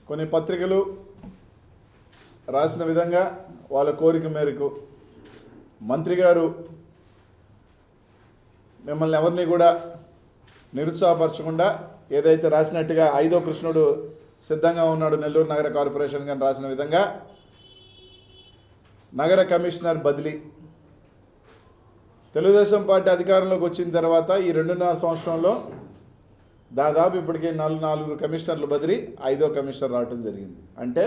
కొన్ని పత్రికలు రాసిన విధంగా వాళ్ళ కోరిక మేరకు మంత్రి గారు మిమ్మల్ని ఎవరిని కూడా నిరుత్సాహపరచకుండా ఏదైతే రాసినట్టుగా 5వ కృష్ణుడు సిద్ధంగా ఉన్నాడు నెల్లూరు నగర కార్పొరేషన్ గాని రాసిన విధంగా నగర కమిషనర్ బదిలీ తెలుగుదేశం పార్టీ అధికారంలోకి వచ్చిన తర్వాత ఈ 2.5 సంవత్సరంలో దాదాపు ఇప్పటికే 4 కమిషనర్లు బదిలీ 5వ కమిషనర్ రావడం జరిగింది. అంటే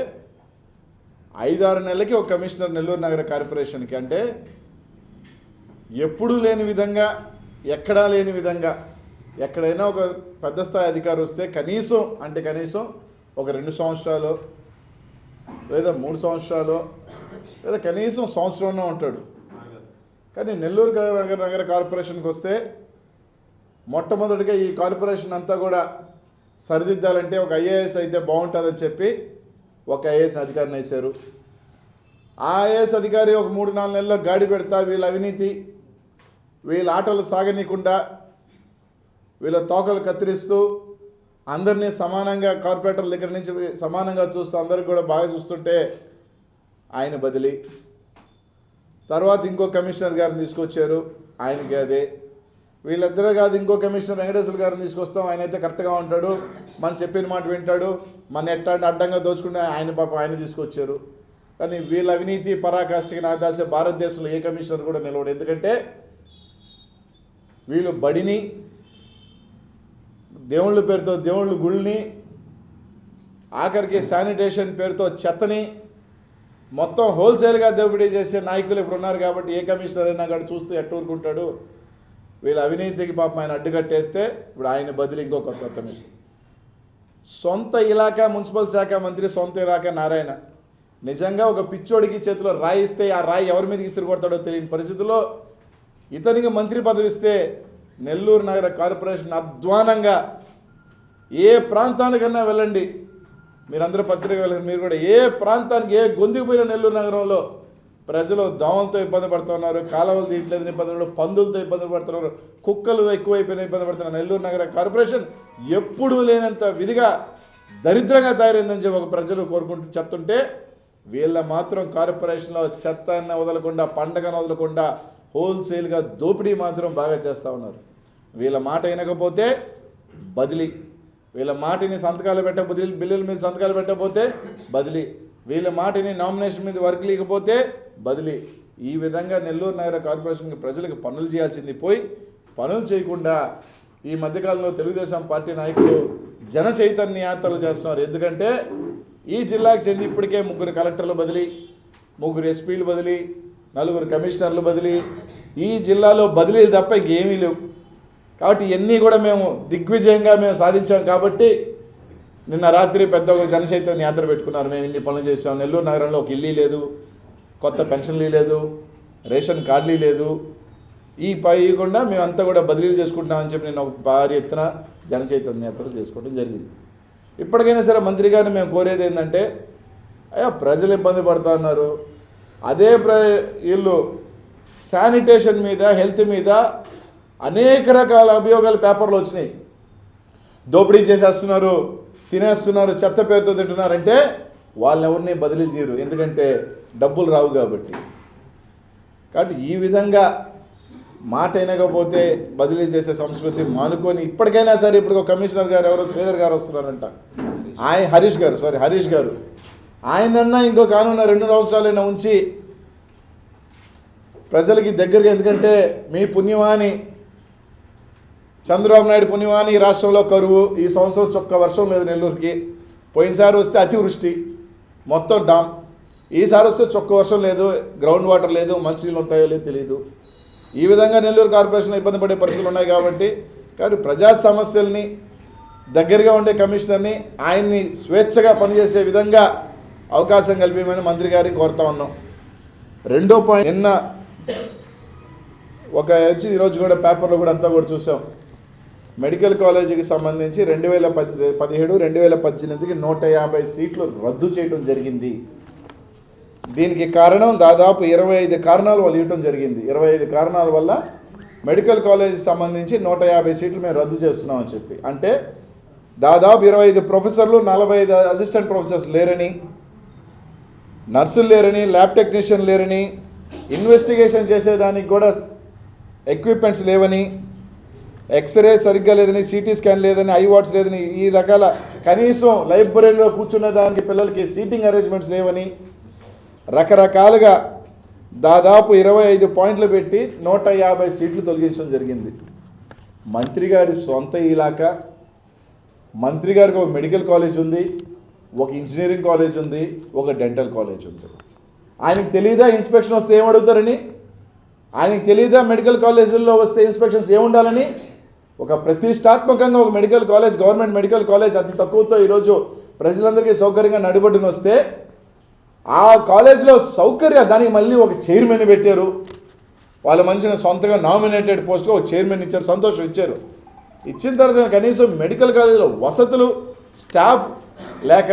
5-6 నెలలకి ఒక కమిషనర్ నెల్లూరు నగర కార్పొరేషన్కి, అంటే ఎప్పుడూ లేని విధంగా ఎక్కడా లేని విధంగా ఎక్కడైనా ఒక పెద్ద స్థాయి అధికారి వస్తే కనీసం ఒక 2 సంవత్సరాలు లేదా 3 సంవత్సరాలు లేదా కనీసం సంవత్సరంలో ఉంటాడు. కానీ నెల్లూరు నగర కార్పొరేషన్కి వస్తే మొట్టమొదటిగా ఈ కార్పొరేషన్ అంతా కూడా సరిదిద్దాలంటే ఒక ఐఏఎస్ అయితే బాగుంటుందని చెప్పి ఒక ఐఏఎస్ అధికారిని వేశారు. ఆ ఐఏఎస్ అధికారి ఒక 3-4 నెలల్లో గాడి పెడతా వీళ్ళ అవినీతి వీళ్ళ ఆటలు సాగనీయకుండా వీళ్ళ తోకలు కత్తిరిస్తూ అందరినీ సమానంగా కార్పొరేటర్ల దగ్గర నుంచి సమానంగా చూస్తూ అందరికి కూడా బాగా చూస్తుంటే ఆయన బదిలీ. తర్వాత ఇంకో కమిషనర్ గారిని తీసుకొచ్చారు, ఆయనకి అదే. వీళ్ళిద్దరే కాదు, ఇంకో కమిషనర్ వెంకటేశ్వర గారిని తీసుకొస్తాం, ఆయన అయితే కరెక్ట్గా ఉంటాడు, మనం చెప్పిన మాట వింటాడు, మన ఎట్టాంటి అడ్డంగా దోచుకుంటే ఆయన తీసుకొచ్చారు. కానీ వీళ్ళ అవినీతి పరాకాష్ఠకి నాకు తెలిసే భారతదేశంలో ఏ కమిషనర్ కూడా నిలవడు. ఎందుకంటే వీళ్ళు బడిని దేవుళ్ళ పేరుతో దేవుళ్ళ గుళ్ళని ఆఖరికి శానిటేషన్ పేరుతో చెత్తని మొత్తం హోల్సేల్గా దోపిడీ చేసే నాయకులు ఇప్పుడు ఉన్నారు. కాబట్టి ఏ కమిషనర్ అయినా కూడా చూస్తూ ఎట్టూరుకుంటాడు. వీళ్ళ అవినీతికి పాపం ఆయన అడ్డుకట్టేస్తే ఇప్పుడు ఆయన బదిలీ ఇంకో కొత్త కమిషనర్. సొంత ఇలాకా మున్సిపల్ శాఖ మంత్రి సొంత ఇలాకా నారాయణ నిజంగా ఒక పిచ్చోడికి చేతిలో రాయి ఇస్తే ఆ రాయి ఎవరి మీదకి ఇసిరికొడతాడో తెలియని పరిస్థితుల్లో ఇతనికి మంత్రి పదవి ఇస్తే నెల్లూరు నగర కార్పొరేషన్ అధ్వానంగా ఏ ప్రాంతానికన్నా వెళ్ళండి, మీరందరూ పత్రిక వెళ్ళారు, మీరు కూడా ఏ ప్రాంతానికి ఏ గొంతుకు పోయిన నెల్లూరు నగరంలో ప్రజలు దోమలతో ఇబ్బంది పడుతున్నారు, కాలువలు తీయట్లేదు ఇబ్బంది పడుతున్నారు, పందులతో ఇబ్బంది పడుతున్నారు, కుక్కలు ఎక్కువైపోయిన ఇబ్బంది పడుతున్నారు. నెల్లూరు నగర కార్పొరేషన్ ఎప్పుడూ లేనంత విధిగా దరిద్రంగా తయారైందని చెప్పి ఒక ప్రజలు కోరుకుంటూ చెప్తుంటే వీళ్ళ మాత్రం కార్పొరేషన్లో చెత్తను వదలకుండా పండగను వదలకుండా హోల్సేల్గా దోపిడీ మాత్రం బాగా చేస్తూ ఉన్నారు. వీళ్ళ మాట వినకపోతే బదిలీ, వీళ్ళ మాటిని సంతకాలు పెట్టకపోతే బిల్లుల మీద సంతకాలు పెట్టకపోతే బదిలీ, వీళ్ళ మాటిని నామినేషన్ మీద వర్క్ లేకపోతే బదిలీ. ఈ విధంగా నెల్లూరు నగర కార్పొరేషన్కి ప్రజలకు పనులు చేయాల్సింది పోయి పనులు చేయకుండా ఈ మధ్యకాలంలో తెలుగుదేశం పార్టీ నాయకులు జన చైతన్య యాత్రలు చేస్తున్నారు. ఎందుకంటే ఈ జిల్లాకు చెంది ఇప్పటికే 3 కలెక్టర్లు బదిలీ, 3 ఎస్పీలు బదిలీ, 4 కమిషనర్లు బదిలీ. ఈ జిల్లాలో బదిలీలు తప్ప ఇంకేమీ లేవు. కాబట్టి ఇవన్నీ కూడా మేము దిగ్విజయంగా సాధించాం. కాబట్టి నిన్న రాత్రి పెద్ద ఒక జనచైతన్య యాత్ర పెట్టుకున్నారు. మేము ఇన్ని పనులు చేసాం, నెల్లూరు నగరంలో ఒక ఇల్లు లేదు, కొత్త పెన్షన్లు లేదు, రేషన్ కార్డులు లేదు, ఈ పైకుండా మేమంతా కూడా బదిలీలు చేసుకుంటున్నామని చెప్పి నేను ఒక భారీ ఎత్తున జనచైతన్య యాత్ర చేసుకోవడం జరిగింది. ఇప్పటికైనా సరే మంత్రి గారిని మేము కోరేది ఏంటంటే, అయ్యా ప్రజలు ఇబ్బంది పడుతూ ఉన్నారు, అదే వీళ్ళు శానిటేషన్ మీద హెల్త్ మీద అనేక రకాల అభియోగాలు పేపర్లు వచ్చినాయి. దోపిడీ చేసేస్తున్నారు, తినేస్తున్నారు, చెత్త పేరుతో తింటున్నారంటే వాళ్ళని ఎవరిని బదిలీ చేయరు, ఎందుకంటే డబ్బులు రావు కాబట్టి. కాబట్టి ఈ విధంగా మాట వినకపోతే బదిలీ చేసే సంస్కృతి మానుకొని ఇప్పటికైనా సరే ఇప్పుడు ఒక కమిషనర్ గారు ఎవరో శ్రీధర్ గారు వస్తున్నారంట, హరీష్ గారు ఆయనన్నా ఇంకో కానున్న 2 సంవత్సరాలైనా ఉంచి ప్రజలకి దగ్గరగా, ఎందుకంటే మీ పుణ్యమాని చంద్రబాబు నాయుడు పుణ్యమాని ఈ రాష్ట్రంలో కరువు, ఈ సంవత్సరం చొక్క వర్షం లేదు నెల్లూరుకి. పోయినసారి వస్తే అతివృష్టి మొత్తం డామ్, ఈసారి వస్తే చొక్క వర్షం లేదు, గ్రౌండ్ వాటర్ లేదు, మంచినీళ్ళు ఉంటాయో లేదో తెలియదు. ఈ విధంగా నెల్లూరు కార్పొరేషన్ ఇబ్బంది పడే పరిస్థితులు ఉన్నాయి. కాబట్టి ప్రజా సమస్యల్ని దగ్గరగా ఉండే కమిషనర్ని ఆయన్ని స్వేచ్ఛగా పనిచేసే విధంగా అవకాశం కల్పించమని మంత్రి గారిని కోరుతా ఉన్నాం. రెండో పాయింట్, నిన్న ఒక ఈరోజు కూడా పేపర్లో కూడా అంతా కూడా చూసాం, మెడికల్ కాలేజీకి సంబంధించి 2017-2018కి 150 సీట్లు రద్దు చేయడం జరిగింది. దీనికి కారణం దాదాపు 25 కారణాలు వాళ్ళు ఇవ్వడం జరిగింది. 25 కారణాల వల్ల మెడికల్ కాలేజీకి సంబంధించి 150 సీట్లు మేము రద్దు చేస్తున్నామని చెప్పి. అంటే దాదాపు 25 ప్రొఫెసర్లు 45 అసిస్టెంట్ ప్రొఫెసర్స్ లేరని, నర్సులు లేరని, ల్యాబ్ టెక్నీషియన్ లేరని, ఇన్వెస్టిగేషన్ చేసేదానికి కూడా ఎక్విప్మెంట్స్ లేవని, ఎక్స్రే సరిగ్గా లేదని, సిటీ స్కాన్ లేదని, ఐ వాట్స్ లేదని, ఈ రకాల కనీసం లైబ్రరీలో కూర్చున్న దానికి పిల్లలకి సీటింగ్ అరేంజ్మెంట్స్ లేవని, రకరకాలుగా దాదాపు 25 పాయింట్లు పెట్టి 150 సీట్లు తొలగించడం జరిగింది. మంత్రి గారి సొంత ఇలాకా, మంత్రి గారికి ఒక మెడికల్ కాలేజ్ ఉంది, ఒక ఇంజనీరింగ్ కాలేజ్ ఉంది, ఒక డెంటల్ కాలేజ్ ఉంది. ఆయనకు తెలియదా ఇన్స్పెక్షన్ వస్తే ఏమడుగుతారని? ఆయనకు తెలియదా మెడికల్ కాలేజీల్లో వస్తే ఇన్స్పెక్షన్స్ ఏముండాలని? ఒక ప్రతిష్టాత్మకంగా ఒక medical college, government medical college అతి తక్కువతో ఈరోజు ప్రజలందరికీ సౌకర్యంగా నడిబొడ్డున వస్తే ఆ కాలేజ్లో సౌకర్యాలు దానికి మళ్ళీ ఒక చైర్మన్ పెట్టారు. వాళ్ళ మనిషిని సొంతగా నామినేటెడ్ పోస్ట్లో ఒక చైర్మన్ ఇచ్చారు, సంతోషం ఇచ్చారు. ఇచ్చిన తర్వాత కనీసం మెడికల్ కాలేజీలో వసతులు, స్టాఫ్ లేక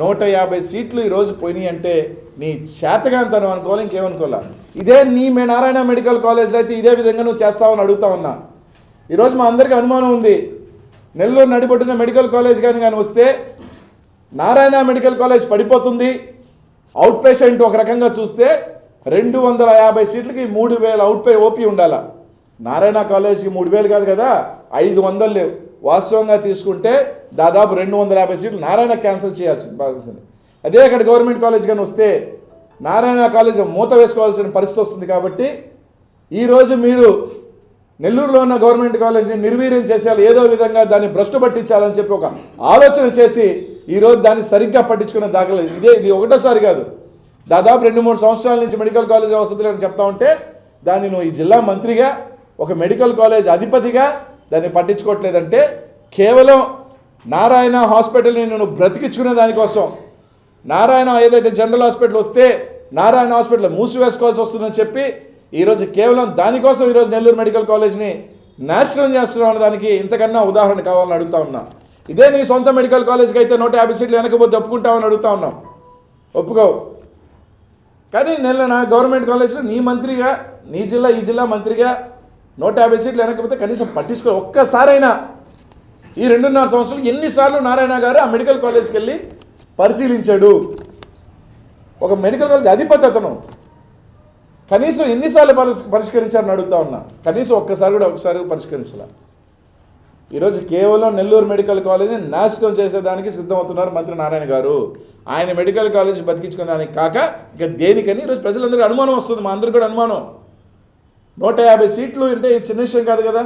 150 సీట్లు ఈరోజు పోయినాయి అంటే నీ చేతగాంతనం అనుకోవాలి, ఇంకేమనుకోవాలా. ఇదే నీ నారాయణ మెడికల్ కాలేజ్లో అయితే ఇదే విధంగా నువ్వు చేస్తావని అడుగుతా ఉన్నా. ఈరోజు మా అందరికీ అనుమానం ఉంది, నెల్లూరు నడిబొడ్డున మెడికల్ కాలేజ్ కానీ వస్తే నారాయణ మెడికల్ కాలేజ్ పడిపోతుంది. అవుట్ పేషెంట్ ఒక రకంగా చూస్తే 250 సీట్లకి 3000 ఓపీ ఉండాలా. నారాయణ కాలేజ్కి 3000 కాదు కదా, 500 లేవు. వాస్తవంగా తీసుకుంటే దాదాపు 250 సీట్లు నారాయణ క్యాన్సిల్ చేయాల్సి బాగుంటుంది. అదే అక్కడ గవర్నమెంట్ కాలేజ్ కానీ వస్తే నారాయణ కాలేజ్ మూత వేసుకోవాల్సిన పరిస్థితి వస్తుంది. కాబట్టి ఈరోజు మీరు నెల్లూరులో ఉన్న గవర్నమెంట్ కాలేజ్ని నిర్వీర్యం చేసేయాలి, ఏదో విధంగా దాన్ని భ్రష్టు పట్టించాలని చెప్పి ఒక ఆలోచన చేసి ఈరోజు దాన్ని సరిగ్గా పట్టించుకున్న దాఖలు ఇది ఒకటోసారి కాదు. దాదాపు 2-3 సంవత్సరాల నుంచి మెడికల్ కాలేజ్ వసతులు అని చెప్తా ఉంటే దాన్ని నువ్వు ఈ జిల్లా మంత్రిగా, ఒక మెడికల్ కాలేజ్ అధిపతిగా దాన్ని పట్టించుకోవట్లేదంటే కేవలం నారాయణ హాస్పిటల్ని నువ్వు బ్రతికించుకునే దానికోసం, నారాయణ ఏదైతే జనరల్ హాస్పిటల్ వస్తే నారాయణ హాస్పిటల్ మూసివేసుకోవాల్సి వస్తుందని చెప్పి ఈరోజు కేవలం దానికోసం ఈరోజు నెల్లూరు మెడికల్ కాలేజ్ని నాశనం చేస్తున్నాం అన్న దానికి ఇంతకన్నా ఉదాహరణ కావాలని అడుగుతా ఉన్నా. ఇదే నీ సొంత మెడికల్ కాలేజ్కి అయితే 150 సీట్లు వెనకపోతే ఒప్పుకుంటామని అడుగుతా ఉన్నాం, ఒప్పుకోవు. కానీ నా గవర్నమెంట్ కాలేజ్లో నీ మంత్రిగా, నీ జిల్లా ఈ జిల్లా మంత్రిగా 150 సీట్లు వెనకపోతే కనీసం పట్టించుకో. ఒక్కసారైనా ఈ 2.5 సంవత్సరాలు ఎన్నిసార్లు నారాయణ గారు ఆ మెడికల్ కాలేజ్కి వెళ్ళి పరిశీలించాడు? ఒక మెడికల్ కాలేజ్ అధిపతి అతను, కనీసం ఎన్నిసార్లు పరిష్కరించారని అడుగుతా ఉన్నా. కనీసం ఒకసారి పరిష్కరించాల. ఈరోజు కేవలం నెల్లూరు మెడికల్ కాలేజీని నాశనం చేసేదానికి సిద్ధమవుతున్నారు మంత్రి నారాయణ గారు. ఆయన మెడికల్ కాలేజ్ బతికించుకునే దానికి కాక ఇక దేనికని ఈరోజు ప్రజలందరికీ అనుమానం వస్తుంది, మా అందరికీ కూడా అనుమానం. 150 సీట్లు అంటే చిన్న విషయం కాదు కదా.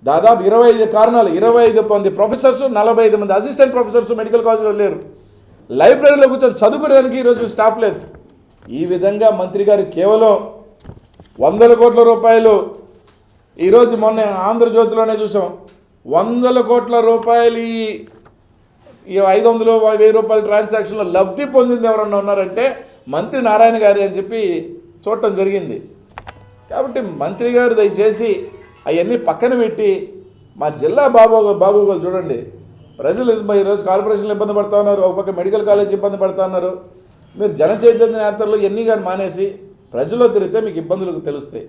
దాదాపు 25 కారణాలు, 25 మంది ప్రొఫెసర్స్, 45 మంది అసిస్టెంట్ ప్రొఫెసర్స్ మెడికల్ కాలేజీలో లేరు. లైబ్రరీలో కూర్చొని చదువుకోవడానికి ఈరోజు స్టాఫ్ లేదు. ఈ విధంగా మంత్రి గారు కేవలం 100 కోట్ల రూపాయలు, ఈరోజు మొన్న ఆంధ్రజ్యోతిలోనే చూసాం, 100 కోట్ల రూపాయలు ఈ 500, 1000 రూపాయల ట్రాన్సాక్షన్లో లబ్ధి పొందింది ఎవరన్నా ఉన్నారంటే మంత్రి నారాయణ గారు అని చెప్పి చూడటం జరిగింది. కాబట్టి మంత్రి గారు దయచేసి అవన్నీ పక్కన పెట్టి మా జిల్లా బాగోగులు చూడండి. ప్రజలు ఈరోజు కార్పొరేషన్లు ఇబ్బంది పడుతూ ఉన్నారు, ఒక పక్క మెడికల్ కాలేజ్ ఇబ్బంది పడుతూ ఉన్నారు. మీరు జన చైతన్య యాత్రలో ఎన్ని కానీ మానేసి ప్రజల్లో తిరిగితే మీకు ఇబ్బందులు తెలుస్తాయి.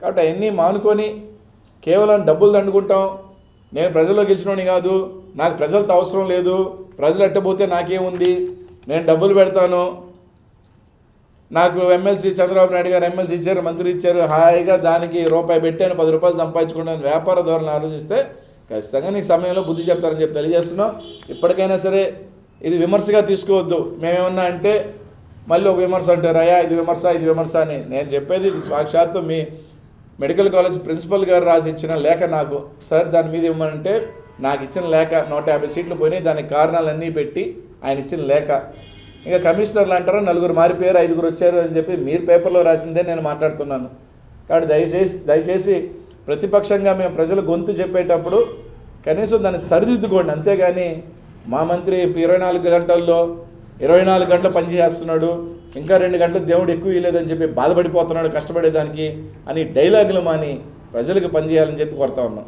కాబట్టి అవన్నీ మానుకొని కేవలం డబ్బులు దండుకుంటాం, నేను ప్రజల్లో గెలిచినోని కాదు, నాకు ప్రజలతో అవసరం లేదు, ప్రజలు ఎట్టబోతే నాకేముంది, నేను డబ్బులు పెడతాను, నాకు ఎమ్మెల్సీ చంద్రబాబు నాయుడు గారు ఎమ్మెల్సీ ఇచ్చారు, మంత్రి ఇచ్చారు, హాయిగా దానికి రూపాయి పెట్టాను 10 రూపాయలు సంపాదించుకున్నాను వ్యాపార ధోరణి ఆలోచిస్తే ఖచ్చితంగా నీకు సమయంలో బుద్ధి చెప్తారని చెప్పి తెలియజేస్తున్నాం. ఇప్పటికైనా సరే ఇది విమర్శగా తీసుకోవద్దు. మేమేమన్నా అంటే మళ్ళీ ఒక విమర్శ అంటారు, అయ్యా ఇది విమర్శ అని. నేను చెప్పేది ఇది సాక్షాత్తు మీ మెడికల్ కాలేజ్ ప్రిన్సిపల్ గారు రాసి ఇచ్చిన లేఖ నాకు, సార్ దాని మీద ఇవ్వమంటే నాకు ఇచ్చిన లేఖ 150 సీట్లు పోయినాయి, దానికి కారణాలన్నీ పెట్టి ఆయన ఇచ్చిన లేఖ. ఇంకా కమిషనర్లు అంటారు 4 మారిపోయారు 5 వచ్చారు అని చెప్పి మీరు పేపర్లో రాసిందే నేను మాట్లాడుతున్నాను. కాబట్టి దయచేసి ప్రతిపక్షంగా మేము ప్రజల గొంతు చెప్పేటప్పుడు కనీసం దాన్ని సరిదిద్దుకోండి. అంతేగాని మా మంత్రి 24 గంటల్లో 24 గంటలు పనిచేస్తున్నాడు, ఇంకా 2 గంటలు దేవుడు ఎక్కువ ఇవ్వలేదని చెప్పి బాధపడిపోతున్నాడు కష్టపడేదానికి అని డైలాగులు మాని ప్రజలకు పనిచేయాలని చెప్పి కోరుతా ఉన్నాం.